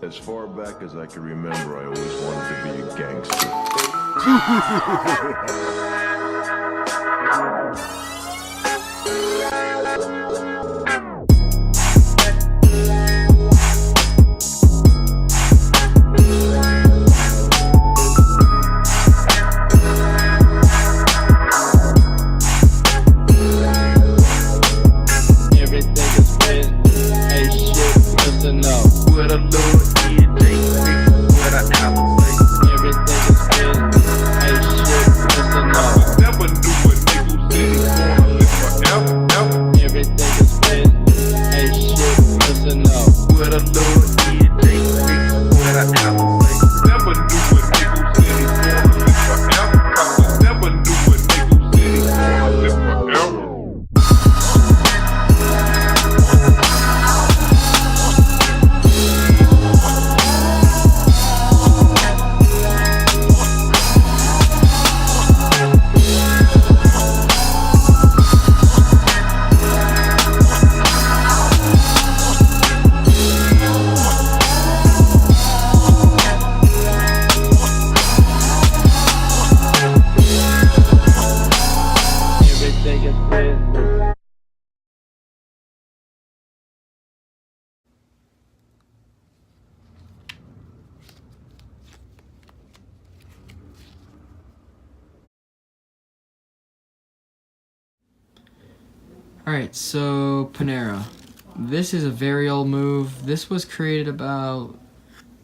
As far back as I can remember, I always wanted to be a gangster. Alright, so PaNera. This is a very old move. This was created about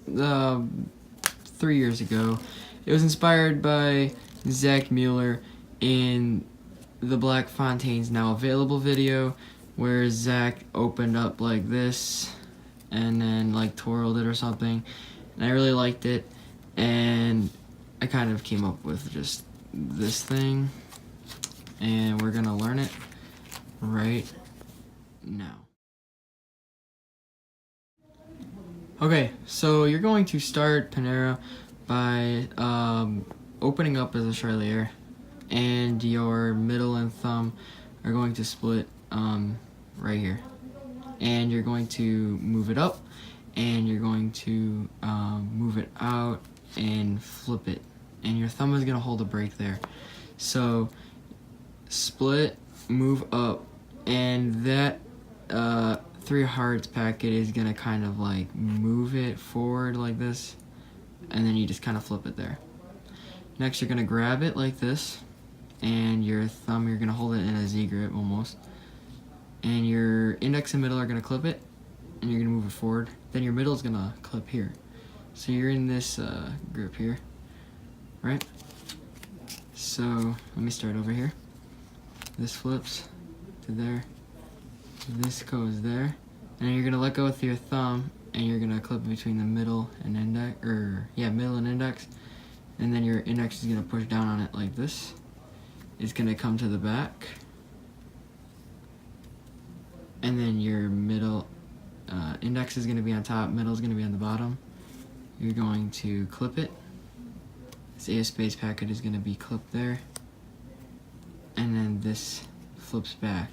3 years ago. It was inspired by Zach Mueller in the Black Fontaine's Now Available video, where Zach opened up like this and then like twirled it or something. And I really liked it, and I kind of came up with just this thing, and we're gonna learn it right now. Okay, so you're going to start PaNera by opening up as a charlier, and your middle and thumb are going to split right here, and you're going to move it up, and you're going to move it out and flip it, and your thumb is going to hold a break there. So split, move up, and that 3 hearts packet is gonna kind of like move it forward like this, and then you just kind of flip it there. Next, you're gonna grab it like this, and your thumb, you're gonna hold it in a Z grip almost, and your index and middle are gonna clip it, and you're gonna move it forward. Then your middle is gonna clip here. So you're in this grip here, right? So let me start over here. This flips to there, this goes there, and you're gonna let go with your thumb, and you're gonna clip between the middle and index, middle and index, and then your index is gonna push down on it like this. It's gonna come to the back, and then your middle index is gonna be on top, middle is gonna be on the bottom. You're going to clip it. This AS space packet is gonna be clipped there, and then this flips back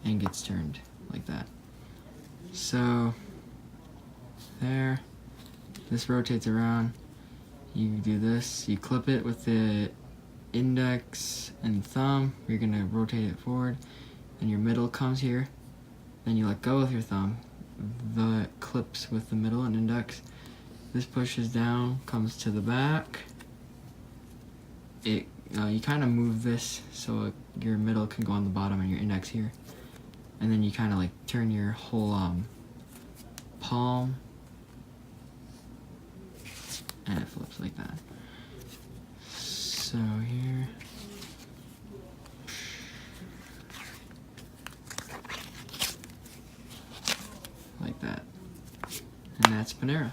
and gets turned like that. So there, this rotates around, you do this, you clip it with the index and thumb, you're gonna rotate it forward, and your middle comes here, then you let go with your thumb, the clips with the middle and index, this pushes down, comes to the back, you kind of move this so your middle can go on the bottom and your index here, and then you kind of like turn your whole palm, and it flips like that. So here, like that, and that's PaNera.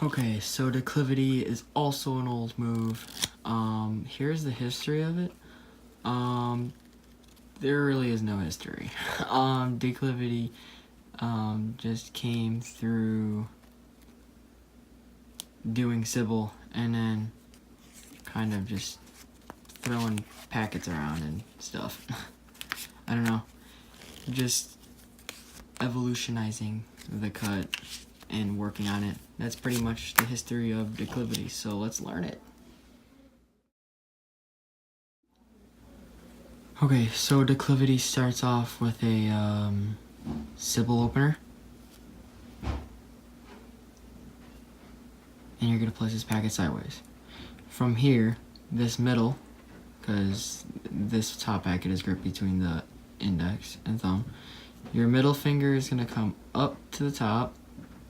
Okay, so Declivity is also an old move. Here's the history of it. There really is no history. Declivity just came through doing Sybil and then kind of just throwing packets around and stuff. I don't know. Just evolutionizing the cut and working on it. That's pretty much the history of Declivity, so let's learn it. Okay, so Declivity starts off with a Sybil opener. And you're gonna place this packet sideways. From here, this middle, because this top packet is gripped between the index and thumb, your middle finger is gonna come up to the top,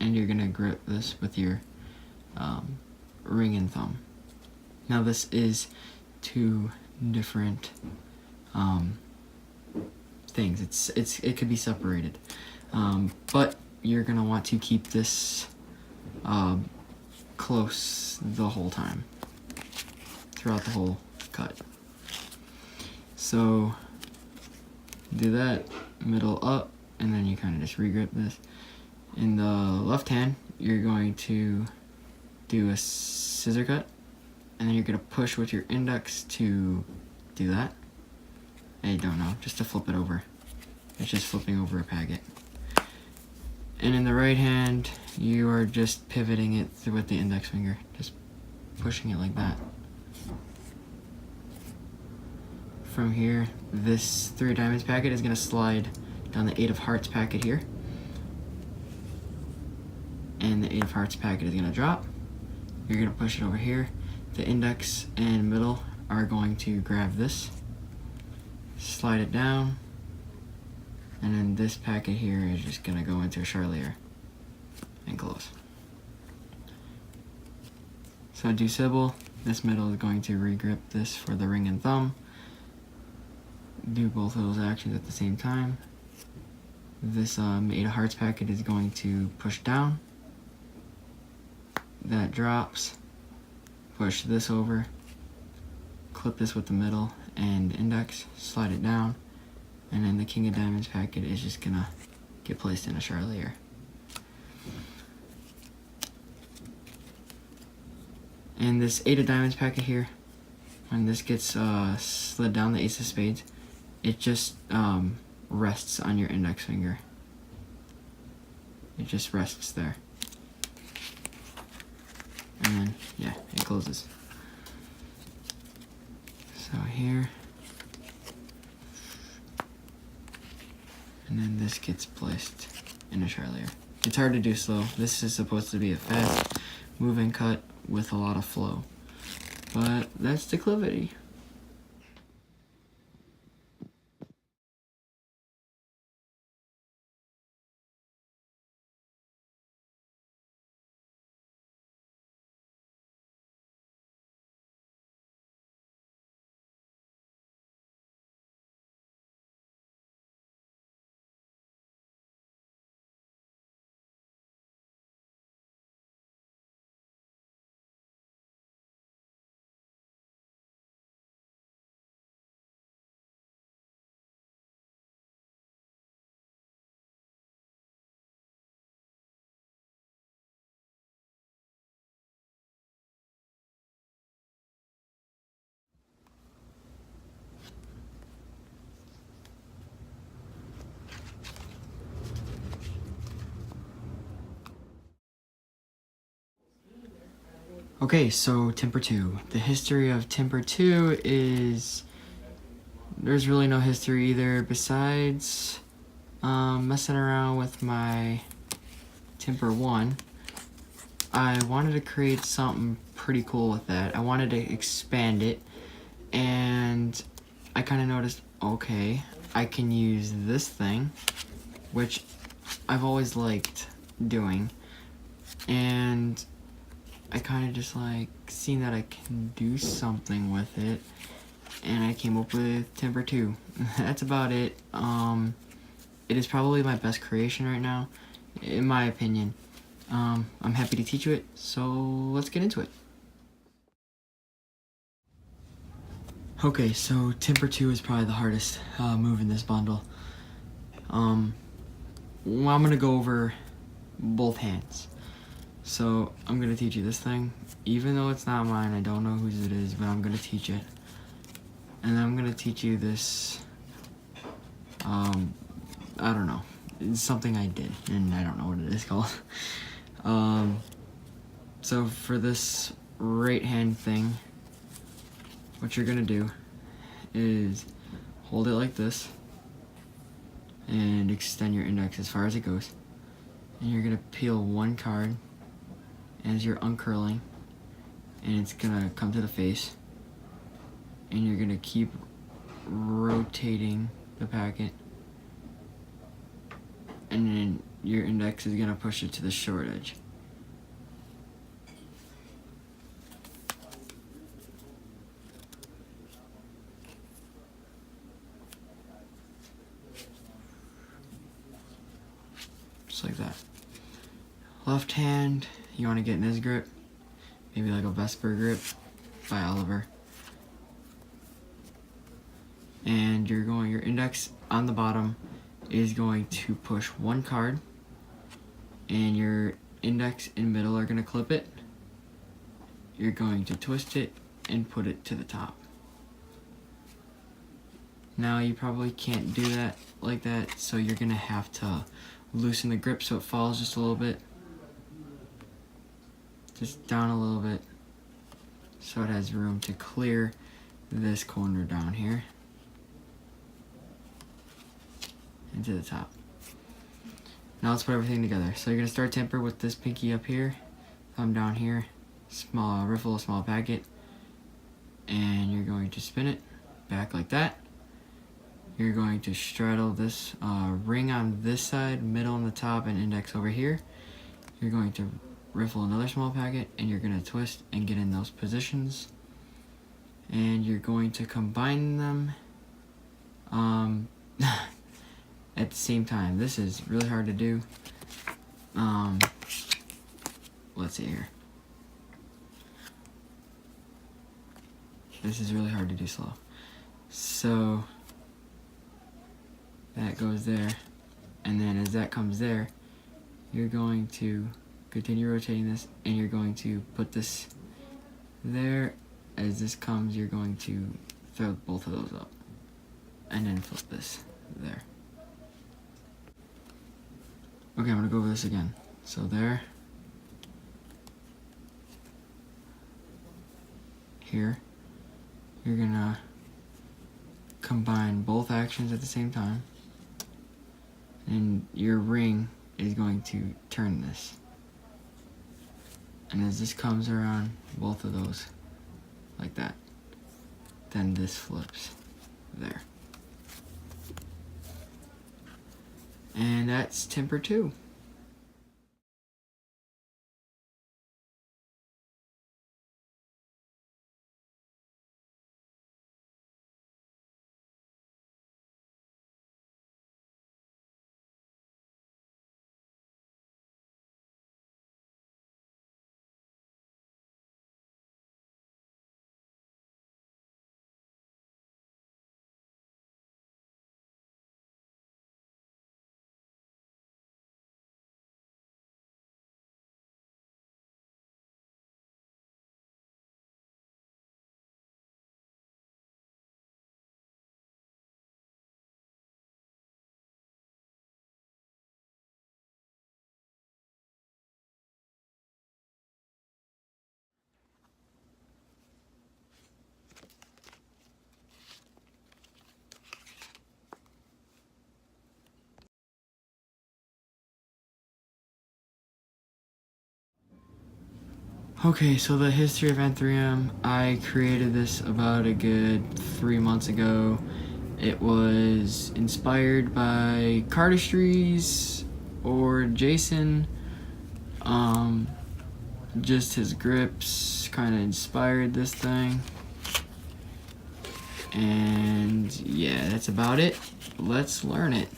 and you're gonna grip this with your ring and thumb. Now this is two different things. It could be separated, but you're gonna want to keep this close the whole time, throughout the whole cut. So do that, middle up, and then you kind of just regrip this. In the left hand, you're going to do a scissor cut, and then you're gonna push with your index to do that. I don't know, just to flip it over. It's just flipping over a packet. And in the right hand, you are just pivoting it through with the index finger, just pushing it like that. From here, this 3 of diamonds packet is gonna slide down the 8 of hearts packet here. And the 8 of hearts packet is gonna drop. You're gonna push it over here. The index and middle are going to grab this, slide it down, and then this packet here is just gonna go into a charlier and close. So do Sybil, this middle is going to regrip this for the ring and thumb. Do both of those actions at the same time. This 8 of hearts packet is going to push down. That drops. Push this over. Clip this with the middle and index, slide it down, and then the king of diamonds packet is just gonna get placed in a charlier. And this 8 of diamonds packet here, when this gets slid down the ace of spades, it just rests on your index finger. It just rests there. And then, yeah, it closes. So here, and then this gets placed in a charlier. It's hard to do slow. This is supposed to be a fast moving cut with a lot of flow, but that's Declivity. Okay, so Timper 2. The history of Timper 2 is, there's really no history either besides messing around with my Timper 1. I wanted to create something pretty cool with that. I wanted to expand it, and I kind of noticed, okay, I can use this thing, which I've always liked doing, and I kind of just like seen that I can do something with it, and I came up with Timper 2. That's about it. It is probably my best creation right now, in my opinion. I'm happy to teach you it, so let's get into it. Okay, so Timper 2 is probably the hardest move in this bundle. I'm gonna go over both hands. So I'm gonna teach you this thing, even though it's not mine, I don't know whose it is, but I'm gonna teach it. And then I'm gonna teach you this, I don't know, it's something I did, and I don't know what it is called. So for this right hand thing, what you're gonna do is hold it like this and extend your index as far as it goes. And you're gonna peel one card as you're uncurling, and it's gonna come to the face. And you're gonna keep rotating the packet, and then your index is gonna push it to the short edge. Just like that. Left hand, you want to get in this grip, maybe like a Vesper grip by Oliver. And your index on the bottom is going to push one card, and your index and middle are going to clip it. You're going to twist it and put it to the top. Now you probably can't do that like that, so you're going to have to loosen the grip so it falls just a little bit. Just down a little bit, so it has room to clear this corner down here into the top. Now let's put everything together. So you're gonna start Timper with this pinky up here, thumb down here, riffle a small packet, and you're going to spin it back like that. You're going to straddle this ring on this side, middle on the top, and index over here. You're going to riffle another small packet, and you're going to twist and get in those positions. And you're going to combine them at the same time. This is really hard to do. Let's see here. This is really hard to do slow. So that goes there, and then as that comes there, you're going to continue rotating this, and you're going to put this there. As this comes, you're going to throw both of those up, and then flip this there. Okay, I'm gonna go over this again. So there, here, you're gonna combine both actions at the same time, and your ring is going to turn this. And as this comes around, both of those, like that, then this flips there. And that's Timper 2. Okay, so the history of N3M, I created this about a good 3 months ago. It was inspired by Cardistry's or Jason. Just his grips kind of inspired this thing. And yeah, that's about it. Let's learn it.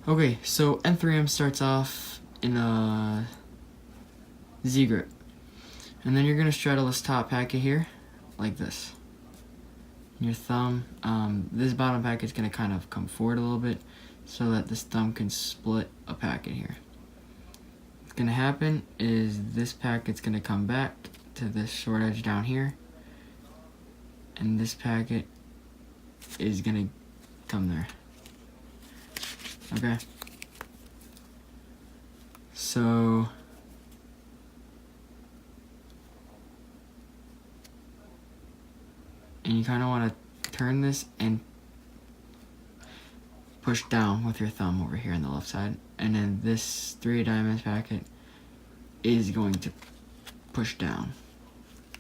Okay, so N3M starts off in a Z grip. And then you're going to straddle this top packet here, like this. Your thumb, this bottom packet is going to kind of come forward a little bit so that this thumb can split a packet here. What's going to happen is this packet's going to come back to this short edge down here, and this packet is going to come there. Okay? So and you kind of want to turn this and push down with your thumb over here on the left side, and then this 3 of diamonds packet is going to push down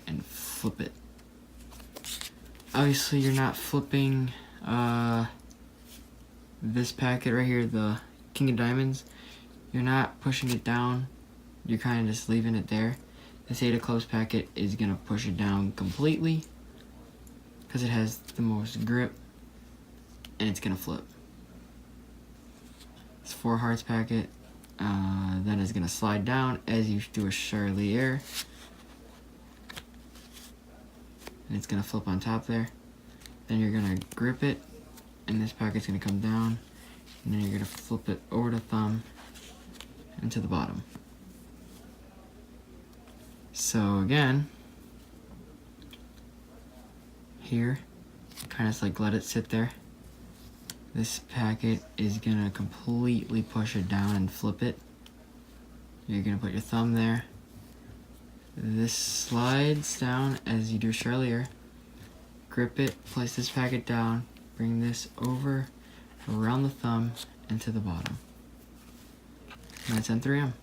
and flip it. Obviously you're not flipping this packet right here, the king of diamonds. You're not pushing it down, you're kind of just leaving it there. This 8 of clubs packet is going to push it down completely because it has the most grip, and it's going to flip. This 4 hearts packet then is going to slide down as you do a Charlier, and it's going to flip on top there. Then you're going to grip it, and this packet's going to come down, and then you're going to flip it over the thumb and to the bottom. So again, here, kind of just like let it sit there. This packet is gonna completely push it down and flip it. You're gonna put your thumb there. This slides down as you do Charlier. Grip it, place this packet down, bring this over, around the thumb, and to the bottom. And that's N3M.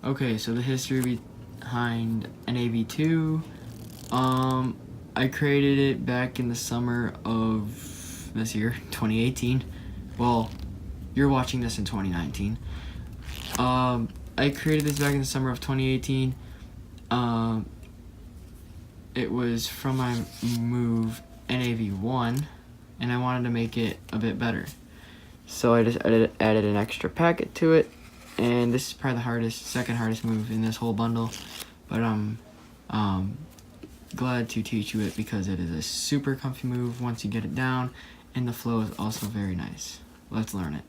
Okay, so the history behind NAV2, I created it back in the summer of this year, 2018. Well, you're watching this in 2019. I created this back in the summer of 2018. It was from my move NAV1, and I wanted to make it a bit better. So I just added an extra packet to it. And this is probably the second hardest move in this whole bundle, but I'm glad to teach you it because it is a super comfy move once you get it down, and the flow is also very nice. Let's learn it.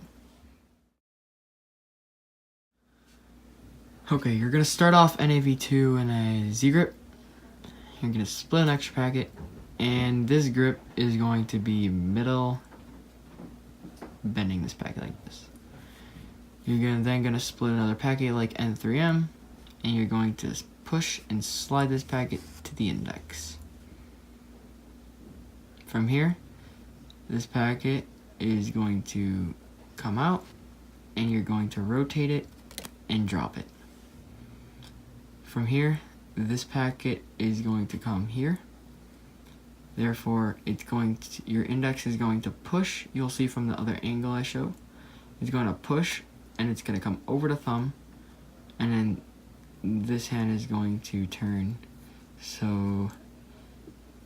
Okay, you're gonna start off NAV2 in a Z grip. You're gonna split an extra packet, and this grip is going to be middle, bending this packet like this. You're then gonna split another packet like N3M, and you're going to push and slide this packet to the index. From here, this packet is going to come out, and you're going to rotate it and drop it. From here, this packet is going to come here. Therefore, your index is going to push. You'll see from the other angle I show. It's going to push, and it's going to come over the thumb, and then this hand is going to turn so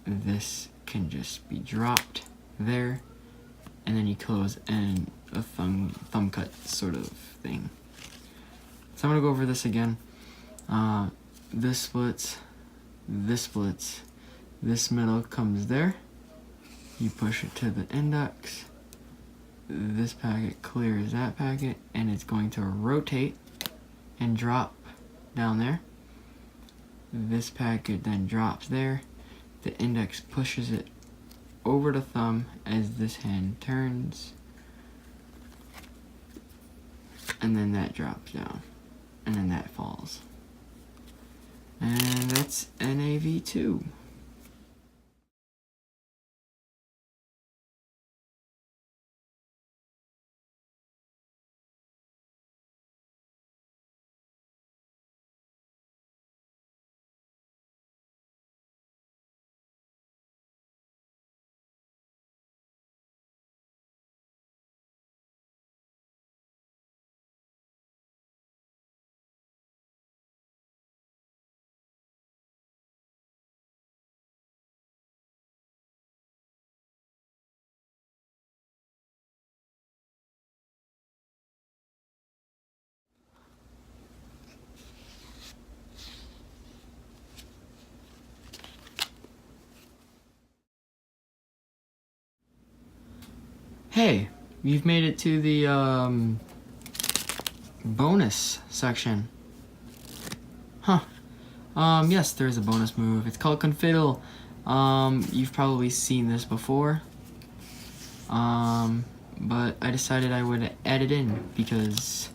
this can just be dropped there, and then you close and a thumb cut sort of thing. So I'm going to go over this again. This splits, this middle comes there, you push it to the index, this packet clears that packet, and it's going to rotate and drop down there. This packet then drops there. The index pushes it over the thumb as this hand turns, and then that drops down, and then that falls. And that's NAV2. Hey, you've made it to the bonus section. Huh. Yes, there's a bonus move. It's called Confiddle. You've probably seen this before. But I decided I would add it in because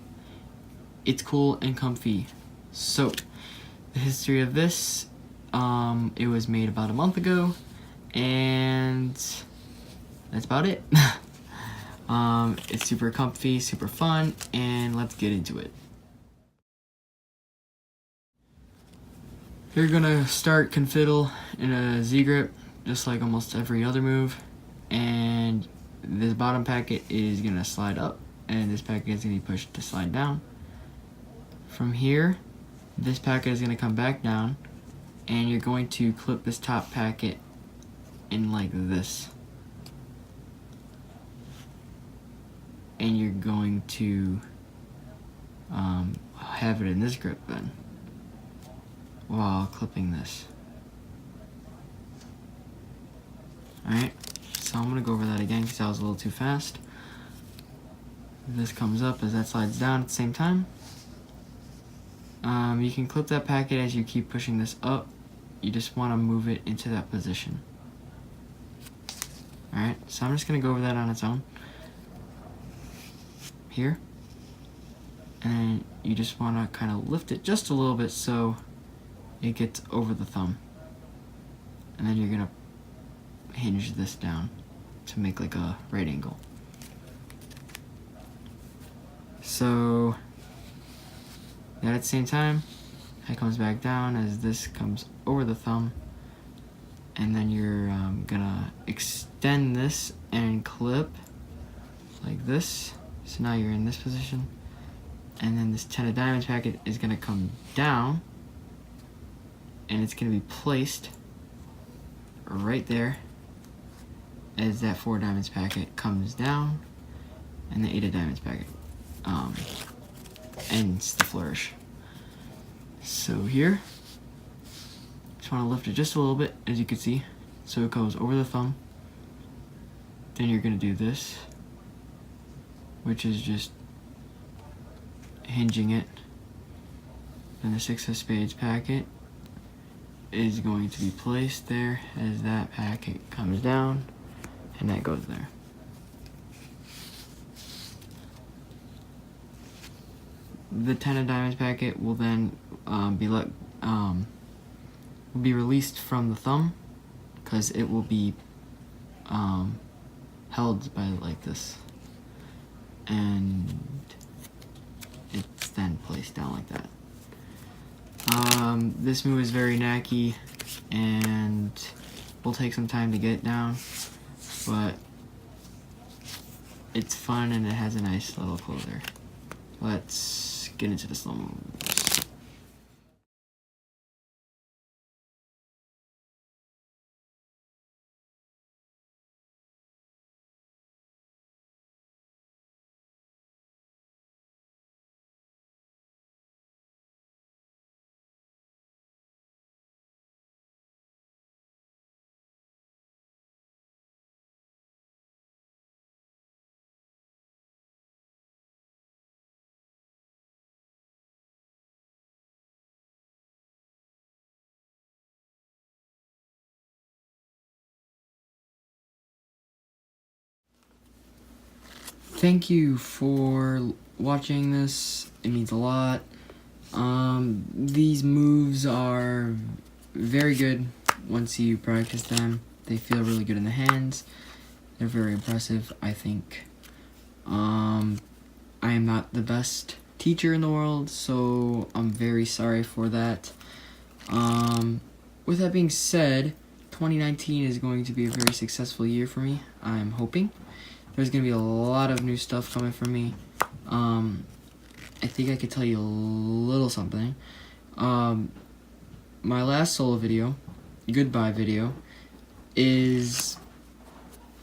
it's cool and comfy. So, the history of this, it was made about a month ago, and that's about it. It's super comfy, super fun, and let's get into it. You're gonna start Confiddle in a Z grip, just like almost every other move, and this bottom packet is gonna slide up, and this packet is gonna be pushed to slide down. From here, this packet is gonna come back down, and you're going to clip this top packet in like this. And you're going to have it in this grip then, while clipping this. Alright, so I'm gonna go over that again because that was a little too fast. This comes up as that slides down at the same time. You can clip that packet as you keep pushing this up. You just want to move it into that position. Alright, so I'm just gonna go over that on its own. Here, and you just want to kind of lift it just a little bit so it gets over the thumb, and then you're gonna hinge this down to make like a right angle. So then at the same time, it comes back down as this comes over the thumb, and then you're gonna extend this and clip like this. So now you're in this position, and then this 10 of diamonds packet is gonna come down, and it's gonna be placed right there as that 4 diamonds packet comes down, and the 8 of diamonds packet ends the flourish. So here, just wanna lift it just a little bit, as you can see, so it goes over the thumb. Then you're gonna do this, which is just hinging it. Then the 6 of spades packet is going to be placed there as that packet comes down, and that goes there. The 10 of diamonds packet will then be released from the thumb, because it will be held by like this, and it's then placed down like that. This move is very knacky and will take some time to get down, but it's fun and it has a nice little closer. Let's get into the slow moves. thank you for watching this. It means a lot. These moves are very good once you practice them. They feel really good in the hands. They're very impressive, I think. I am not the best teacher in the world, so I'm very sorry for that. With that being said, 2019 is going to be a very successful year for me, I'm hoping. There's going to be a lot of new stuff coming from me. I think I could tell you a little something. My last solo video, goodbye video, is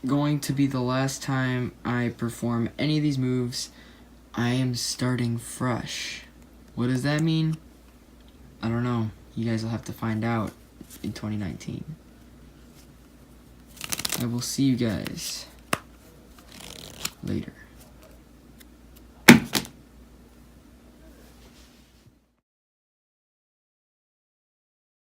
going to be the last time I perform any of these moves. I am starting fresh. What does that mean? I don't know. You guys will have to find out in 2019. I will see you guys later.